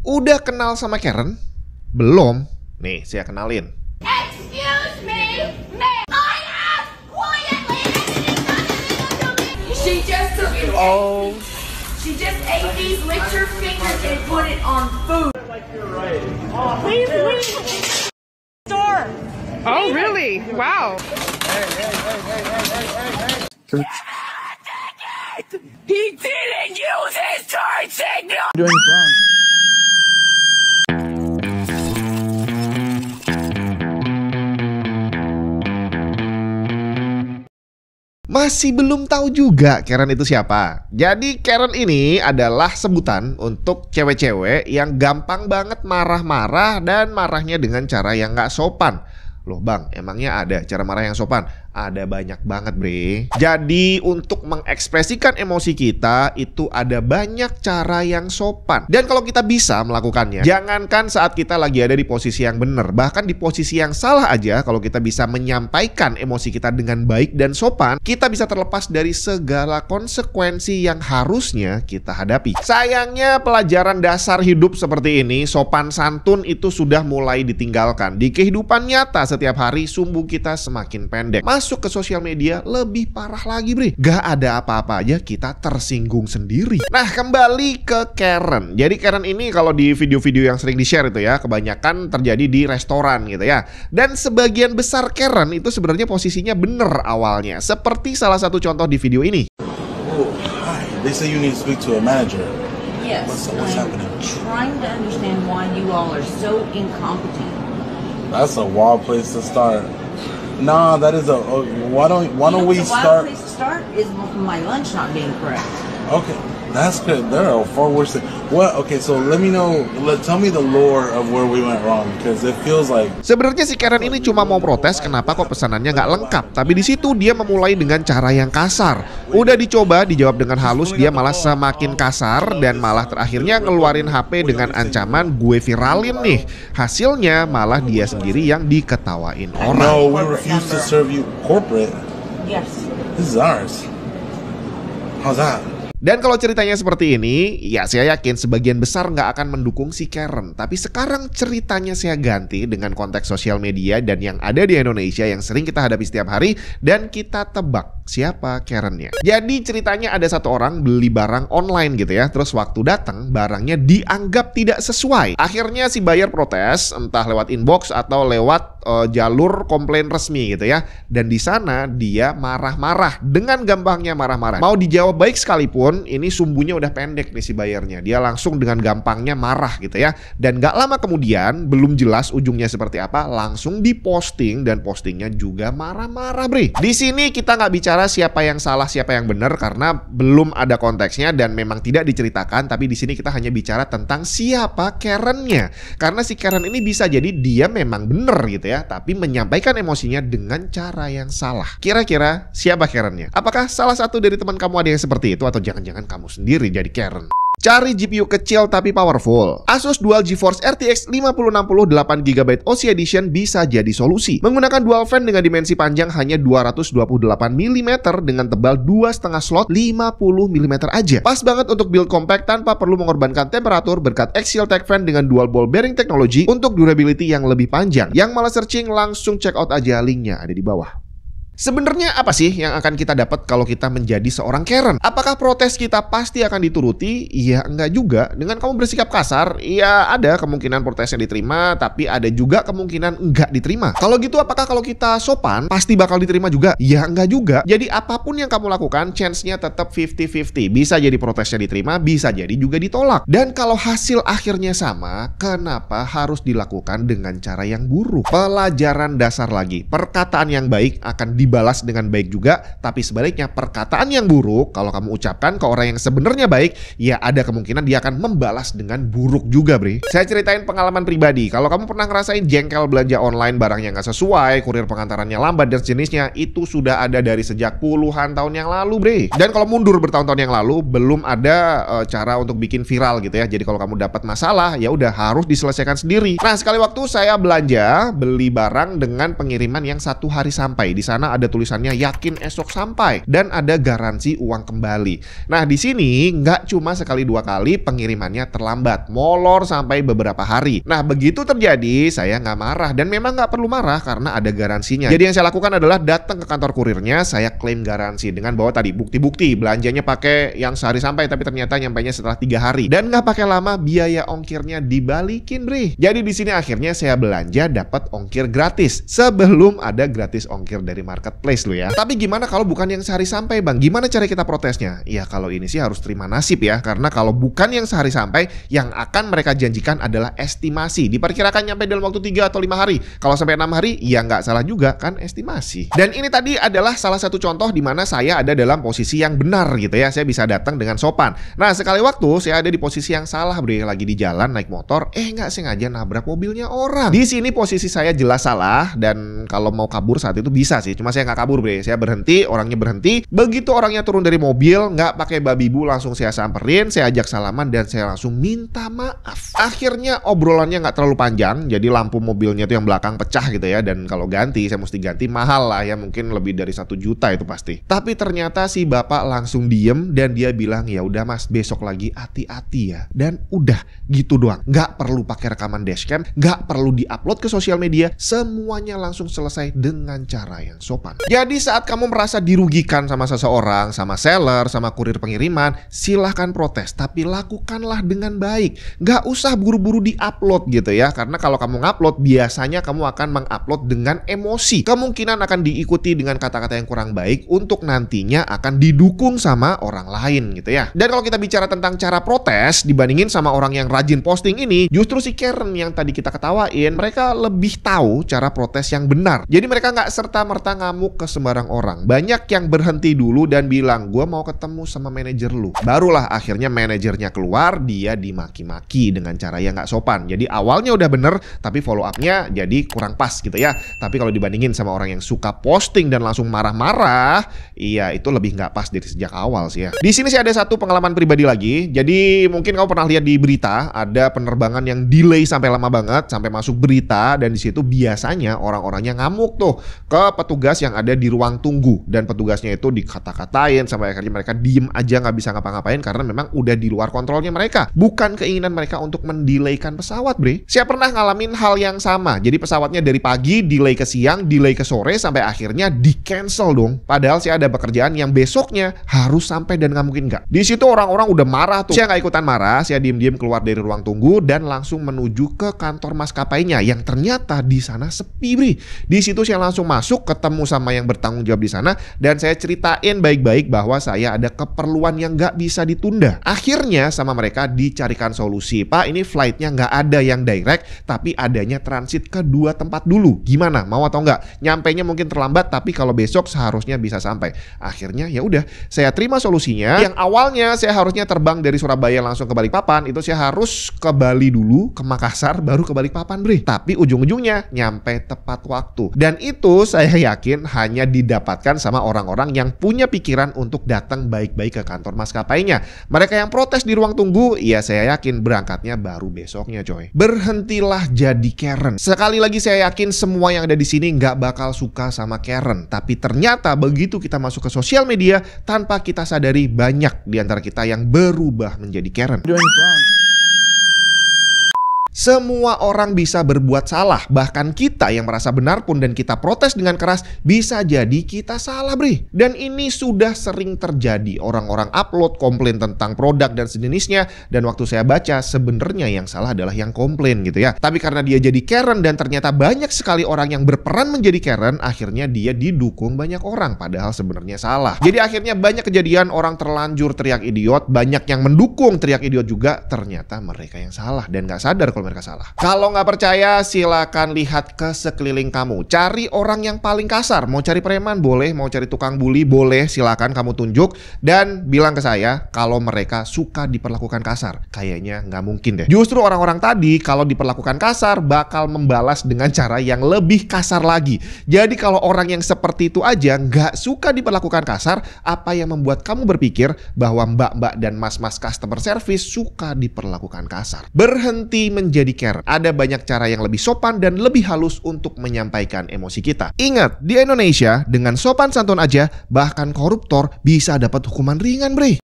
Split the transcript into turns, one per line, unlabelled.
Udah kenal sama Karen? Belum? Nih, saya kenalin.
Excuse me, ma'am. I asked quietly. She just took it.
Oh.
She just ate these, licked her fingers, and put it on food.
Like you're right. Oh, please.
Store.
Oh, really? Wow.
He didn't use his turn signal.
Doing wrong.
Masih belum tahu juga Karen itu siapa. Jadi Karen ini adalah sebutan untuk cewek-cewek yang gampang banget marah-marah dan marahnya dengan cara yang gak sopan. Loh bang, emangnya ada cara marah yang sopan? Ada banyak banget bre. Jadi untuk mengekspresikan emosi kita itu ada banyak cara yang sopan. Dan kalau kita bisa melakukannya, jangankan saat kita lagi ada di posisi yang benar, bahkan di posisi yang salah aja, kalau kita bisa menyampaikan emosi kita dengan baik dan sopan, kita bisa terlepas dari segala konsekuensi yang harusnya kita hadapi. Sayangnya pelajaran dasar hidup seperti ini, sopan santun itu sudah mulai ditinggalkan. Di kehidupan nyata setiap hari sumbu kita semakin pendek. Masuk ke sosial media lebih parah lagi bre. Gak ada apa-apa aja kita tersinggung sendiri. Nah kembali ke Karen. Jadi Karen ini kalau di video-video yang sering di-share itu ya, kebanyakan terjadi di restoran gitu ya. Dan sebagian besar Karen itu sebenarnya posisinya bener awalnya. Seperti salah satu contoh di video ini.
Oh, hi. They say you need to speak to a manager.
Yes,
What's
I'm
happening?
trying to understand why you all are so incompetent.
That's a wild place to start. Nah, that is why don't we
The
start?
wild place to start is my lunch not being correct.
Okay, that's good. There are far worse things. What? Okay, so let me know. Tell me the lore of where we went wrong, because it feels like.
Sebenarnya si Karen ini cuma mau protes kenapa kok pesanannya nggak lengkap. Tapi di situ dia memulai dengan cara yang kasar. Udah dicoba dijawab dengan halus, dia malah semakin kasar dan malah terakhirnya ngeluarin HP dengan ancaman gue viralin nih. Hasilnya malah dia sendiri yang diketawain orang.
No, we refuse to serve you corporate.
Yes.
This is ours. How's that?
Dan kalau ceritanya seperti ini, ya saya yakin sebagian besar nggak akan mendukung si Karen. Tapi sekarang ceritanya saya ganti dengan konteks sosial media dan yang ada di Indonesia yang sering kita hadapi setiap hari. Dan kita tebak siapa Karennya. Jadi ceritanya ada satu orang beli barang online gitu ya. Terus waktu datang barangnya dianggap tidak sesuai. Akhirnya si buyer protes, entah lewat inbox atau lewat jalur komplain resmi gitu ya. Dan di sana dia marah-marah, dengan gampangnya marah-marah. Mau dijawab baik sekalipun, ini sumbunya udah pendek nih si bayarnya. Dia langsung dengan gampangnya marah gitu ya. Dan gak lama kemudian, belum jelas ujungnya seperti apa, langsung diposting dan postingnya juga marah-marah bre. Di sini kita nggak bicara siapa yang salah siapa yang benar karena belum ada konteksnya dan memang tidak diceritakan. Tapi di sini kita hanya bicara tentang siapa Karennya. Karena si Karen ini bisa jadi dia memang benar gitu ya, tapi menyampaikan emosinya dengan cara yang salah. Kira-kira siapa Karennya? Apakah salah satu dari teman kamu ada yang seperti itu, atau jangan kamu sendiri jadi Karen? Cari GPU kecil tapi powerful. Asus Dual GeForce RTX 5060 8GB OC Edition bisa jadi solusi. Menggunakan dual fan dengan dimensi panjang hanya 228mm dengan tebal 2,5 slot 50mm aja. Pas banget untuk build compact tanpa perlu mengorbankan temperatur berkat Axial Tech Fan dengan dual ball bearing technology untuk durability yang lebih panjang. Yang malas searching langsung check out aja, linknya ada di bawah. Sebenarnya apa sih yang akan kita dapat kalau kita menjadi seorang Karen? Apakah protes kita pasti akan dituruti? Iya, enggak juga. Dengan kamu bersikap kasar, ya ada kemungkinan protesnya diterima, tapi ada juga kemungkinan enggak diterima. Kalau gitu apakah kalau kita sopan pasti bakal diterima juga? Ya enggak juga. Jadi apapun yang kamu lakukan, chance-nya tetap 50-50. Bisa jadi protesnya diterima, bisa jadi juga ditolak. Dan kalau hasil akhirnya sama, kenapa harus dilakukan dengan cara yang buruk? Pelajaran dasar lagi, perkataan yang baik akan dibalas dengan baik juga, tapi sebaliknya perkataan yang buruk kalau kamu ucapkan ke orang yang sebenarnya baik, ya ada kemungkinan dia akan membalas dengan buruk juga bre. Saya ceritain pengalaman pribadi. Kalau kamu pernah ngerasain jengkel belanja online, barangnya nggak sesuai, kurir pengantarannya lambat dan sejenisnya, itu sudah ada dari sejak puluhan tahun yang lalu bre. Dan kalau mundur bertahun-tahun yang lalu, belum ada cara untuk bikin viral gitu ya. Jadi kalau kamu dapat masalah, ya udah harus diselesaikan sendiri. Nah sekali waktu saya belanja, beli barang dengan pengiriman yang 1 hari sampai. Di sana bawahnya ada tulisannya yakin esok sampai dan ada garansi uang kembali. Nah di sini nggak cuma sekali dua kali pengirimannya terlambat, molor sampai beberapa hari. Nah begitu terjadi saya nggak marah dan memang nggak perlu marah karena ada garansinya. Jadi yang saya lakukan adalah datang ke kantor kurirnya, saya klaim garansi dengan bawa tadi bukti-bukti belanjanya pakai yang sehari sampai tapi ternyata nyampainya setelah 3 hari dan nggak pakai lama biaya ongkirnya dibalikin bre. Jadi di sini akhirnya saya belanja dapat ongkir gratis sebelum ada gratis ongkir dari marketplace lo ya. Tapi gimana kalau bukan yang sehari sampai bang? Gimana cara kita protesnya? Ya kalau ini sih harus terima nasib ya, karena kalau bukan yang sehari sampai, yang akan mereka janjikan adalah estimasi. Diperkirakan nyampe dalam waktu 3 atau 5 hari. Kalau sampai 6 hari, ya nggak salah juga kan estimasi. Dan ini tadi adalah salah satu contoh di mana saya ada dalam posisi yang benar gitu ya. Saya bisa datang dengan sopan. Nah sekali waktu saya ada di posisi yang salah bre, lagi di jalan naik motor, nggak sengaja nabrak mobilnya orang. Di sini posisi saya jelas salah dan kalau mau kabur saat itu bisa sih. Cuma saya nggak kabur bre, saya berhenti, orangnya berhenti. Begitu orangnya turun dari mobil, nggak pakai babi bu, langsung saya samperin, saya ajak salaman dan saya langsung minta maaf. Akhirnya obrolannya nggak terlalu panjang, jadi lampu mobilnya tuh yang belakang pecah gitu ya, dan kalau ganti saya mesti ganti mahal lah ya, mungkin lebih dari 1 juta itu pasti. Tapi ternyata si bapak langsung diem dan dia bilang ya udah mas besok lagi hati-hati ya, dan udah gitu doang. Nggak perlu pakai rekaman dashcam, nggak perlu diupload ke sosial media, semuanya langsung selesai dengan cara yang sopan. Jadi saat kamu merasa dirugikan sama seseorang, sama seller, sama kurir pengiriman, silahkan protes, tapi lakukanlah dengan baik. Nggak usah buru-buru di-upload gitu ya, karena kalau kamu ngupload, biasanya kamu akan mengupload dengan emosi. Kemungkinan akan diikuti dengan kata-kata yang kurang baik untuk nantinya akan didukung sama orang lain gitu ya. Dan kalau kita bicara tentang cara protes, dibandingin sama orang yang rajin posting ini, justru si Karen yang tadi kita ketawain, mereka lebih tahu cara protes yang benar. Jadi mereka nggak serta-merta ngamuk ke sembarang orang. Banyak yang berhenti dulu dan bilang, gue mau ketemu sama manajer lu. Barulah akhirnya manajernya keluar, dia dimaki-maki dengan cara yang nggak sopan. Jadi awalnya udah bener, tapi follow up-nya jadi kurang pas gitu ya. Tapi kalau dibandingin sama orang yang suka posting dan langsung marah-marah, iya itu lebih nggak pas dari sejak awal sih ya. Di sini sih ada satu pengalaman pribadi lagi. Jadi mungkin kamu pernah lihat di berita, ada penerbangan yang delay sampai lama banget, sampai masuk berita, dan di situ biasanya orang-orangnya ngamuk tuh ke petugas yang ada di ruang tunggu, dan petugasnya itu dikata-katain sampai akhirnya mereka diem aja nggak bisa ngapa-ngapain karena memang udah di luar kontrolnya mereka. Bukan keinginan mereka untuk mendelaykan pesawat bre. Saya pernah ngalamin hal yang sama. Jadi pesawatnya dari pagi delay ke siang, delay ke sore, sampai akhirnya di cancel dong. Padahal saya ada pekerjaan yang besoknya harus sampai dan nggak mungkin nggak. Di situ orang-orang udah marah tuh. Saya nggak ikutan marah. Saya diem-diem keluar dari ruang tunggu dan langsung menuju ke kantor maskapainya yang ternyata di sana sepi bre. Di situ saya langsung masuk, ketemu sama yang bertanggung jawab di sana dan saya ceritain baik-baik bahwa saya ada keperluan yang nggak bisa ditunda. Akhirnya sama mereka dicarikan solusi. Pak, ini flightnya nggak ada yang direct, tapi adanya transit ke 2 tempat dulu. Gimana? Mau atau nggak? Nyampainya mungkin terlambat, tapi kalau besok seharusnya bisa sampai. Akhirnya ya udah, saya terima solusinya. Yang awalnya saya harusnya terbang dari Surabaya langsung ke Balikpapan, itu saya harus ke Bali dulu, ke Makassar, baru ke Balikpapan bre. Tapi ujung-ujungnya nyampe tepat waktu. Dan itu saya yakin hanya didapatkan sama orang-orang yang punya pikiran untuk datang baik-baik ke kantor maskapainya. Mereka yang protes di ruang tunggu, ya saya yakin berangkatnya baru besoknya coy. Berhentilah jadi Karen. Sekali lagi saya yakin semua yang ada di sini nggak bakal suka sama Karen. Tapi ternyata begitu kita masuk ke sosial media, tanpa kita sadari banyak di antara kita yang berubah menjadi Karen. Semua orang bisa berbuat salah, bahkan kita yang merasa benar pun dan kita protes dengan keras, bisa jadi kita salah bre. Dan ini sudah sering terjadi. Orang-orang upload komplain tentang produk dan sejenisnya, dan waktu saya baca sebenarnya yang salah adalah yang komplain gitu ya. Tapi karena dia jadi Karen dan ternyata banyak sekali orang yang berperan menjadi Karen, akhirnya dia didukung banyak orang, padahal sebenarnya salah. Jadi akhirnya banyak kejadian orang terlanjur teriak idiot, banyak yang mendukung teriak idiot juga, ternyata mereka yang salah dan gak sadar kalau mereka salah. Kalau nggak percaya, silakan lihat ke sekeliling kamu. Cari orang yang paling kasar. Mau cari preman boleh, mau cari tukang bully boleh. Silakan kamu tunjuk dan bilang ke saya kalau mereka suka diperlakukan kasar. Kayaknya nggak mungkin deh. Justru orang-orang tadi kalau diperlakukan kasar bakal membalas dengan cara yang lebih kasar lagi. Jadi kalau orang yang seperti itu aja nggak suka diperlakukan kasar, apa yang membuat kamu berpikir bahwa mbak-mbak dan mas-mas customer service suka diperlakukan kasar? Berhenti menjadi menjadi Karen. Ada banyak cara yang lebih sopan dan lebih halus untuk menyampaikan emosi kita. Ingat, di Indonesia dengan sopan santun aja bahkan koruptor bisa dapat hukuman ringan, bre.